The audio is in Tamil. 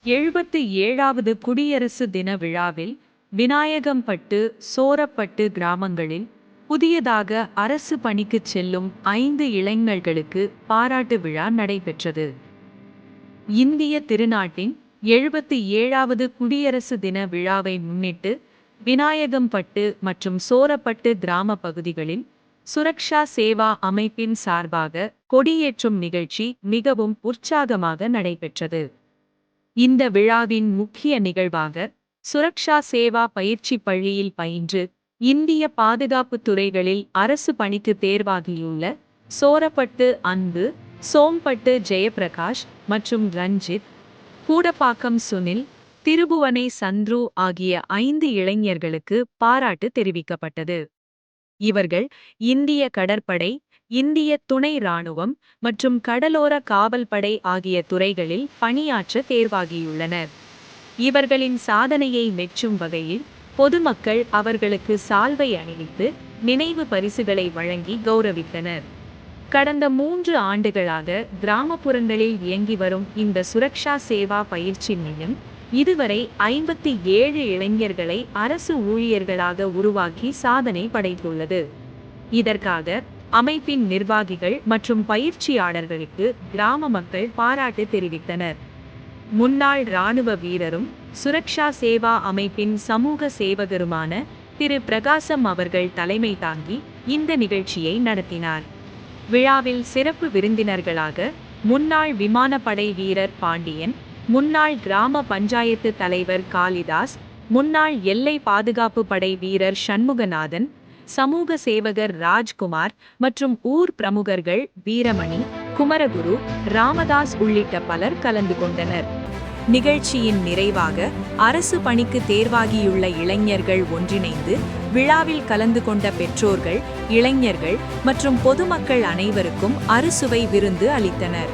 77வது குடியரசு தின விழாவில் விநாயகம்பட்டு, சோரப்பட்டு கிராமங்களில் புதியதாக அரசு பணிக்குச் செல்லும் 5 இளைஞர்களுக்கு பாராட்டு விழா நடைபெற்றது. இந்திய திருநாட்டின் 77வது குடியரசு தின விழாவை முன்னிட்டு விநாயகம்பட்டு மற்றும் சோரப்பட்டு கிராம பகுதிகளில் சுரக்ஷா சேவா அமைப்பின் சார்பாக கொடியேற்றும் நிகழ்ச்சி மிகவும் உற்சாகமாக நடைபெற்றது. இந்த விழாவின் முக்கிய நிகழ்வாக சுரக்ஷா சேவா பயிற்சி பள்ளியில் பயின்று இந்திய பாதுகாப்பு துறைகளில் அரசு பணிக்கு தேர்வாகியுள்ள சோரப்பட்டு அன்பு, சோம்பட்டு ஜெயப்பிரகாஷ் மற்றும் ரஞ்சித், கூடப்பாக்கம் சுனில், திருபுவனை சந்துரு ஆகிய 5 இளைஞர்களுக்கு பாராட்டு தெரிவிக்கப்பட்டது. இவர்கள் இந்திய கடற்படை, இந்திய துணை ராணுவம் மற்றும் கடலோர காவல் படை ஆகிய துறைகளில் பணியாற்ற தேர்வாகியுள்ளனர். இவர்களின் சாதனையை மெச்சும் வகையில் பொதுமக்கள் அவர்களுக்கு சால்வை அணிவித்து நினைவு பரிசுகளை வழங்கி கௌரவித்தனர். கடந்த 3 ஆண்டுகளாக கிராமப்புறங்களில் இயங்கி வரும் இந்த சுரக்ஷா சேவா பயிற்சி மையம் இதுவரை 57 இளைஞர்களை அரசு ஊழியர்களாக உருவாக்கி சாதனை படைத்துள்ளது. இதற்காக அமைப்பின் நிர்வாகிகள் மற்றும் பயிற்சியாளர்களுக்கு கிராம மக்கள் பாராட்டு தெரிவித்தனர். முன்னாள் இராணுவ வீரரும் சுரக்ஷா சேவா அமைப்பின் சமூக சேவகருமான திரு பிரகாசம் அவர்கள் தலைமை தாங்கி இந்த நிகழ்ச்சியை நடத்தினார். விழாவில் சிறப்பு விருந்தினர்களாக முன்னாள் விமானப்படை வீரர் பாண்டியன், முன்னாள் கிராம பஞ்சாயத்து தலைவர் காளிதாஸ், முன்னாள் எல்லை பாதுகாப்பு படை வீரர் சண்முகநாதன், சமூக சேவகர் ராஜ்குமார் மற்றும் ஊர் பிரமுகர்கள் வீரமணி, குமரகுரு, ராமதாஸ் உள்ளிட்ட பலர் கலந்து கொண்டனர். நிகழ்ச்சியின் நிறைவாக அரசு பணிக்கு தேர்வாகியுள்ள இளைஞர்கள் ஒன்றிணைந்து விழாவில் கலந்து கொண்ட பெற்றோர்கள், இளைஞர்கள் மற்றும் பொதுமக்கள் அனைவருக்கும் அறுசுவை விருந்து அளித்தனர்.